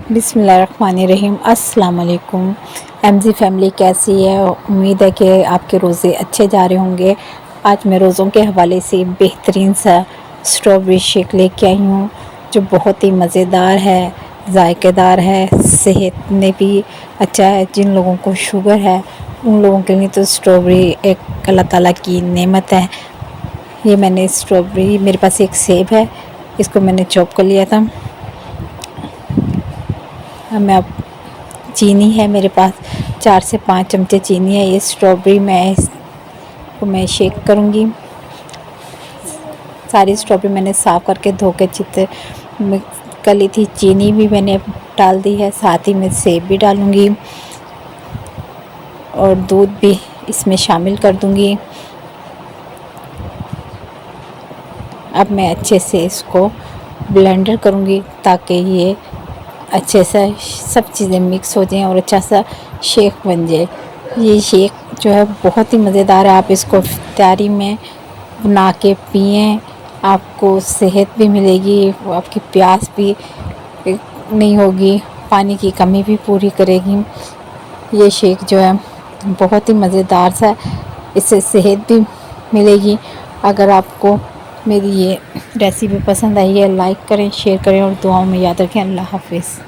बिस्मिल्लाहिर्रहमानिर्रहीम। अस्सलाम वालेकुम। एमजी फैमिली कैसी है? उम्मीद है कि आपके रोज़े अच्छे जा रहे होंगे। आज मैं रोज़ों के हवाले से बेहतरीन सा स्ट्रॉबेरी शेक लेके आई हूँ, जो बहुत ही मज़ेदार है, जायकेदार है, सेहत में भी अच्छा है। जिन लोगों को शुगर है उन लोगों के लिए तो स्ट्रॉबेरी एक अल्लाह ताला की नेमत है। ये मैंने स्ट्रॉबेरी, मेरे पास एक सेब है, इसको मैंने चॉप कर लिया था। मैं अब चीनी है मेरे पास, 4 से 5 चमचे चीनी है। ये स्ट्रॉबेरी मैं शेक करूँगी। सारी स्ट्रॉबेरी मैंने साफ़ करके धो के चित्र मिक्स कर ली थी। चीनी भी मैंने डाल दी है, साथ ही मैं सेब भी डालूँगी और दूध भी इसमें शामिल कर दूँगी। अब मैं अच्छे से इसको ब्लेंडर करूँगी ताकि ये अच्छे से सब चीज़ें मिक्स हो जाएं और अच्छा सा शेक बन जाए। ये शेक जो है बहुत ही मज़ेदार है। आप इसको इफ्तारी में बना के पिएं, आपको सेहत भी मिलेगी, आपकी प्यास भी नहीं होगी, पानी की कमी भी पूरी करेगी। ये शेक जो है बहुत ही मज़ेदार सा, इससे सेहत भी मिलेगी। अगर आपको मेरी ये रेसिपी पसंद आई है, लाइक करें, शेयर करें और दुआओं में याद रखें। अल्लाह हाफ़िज़।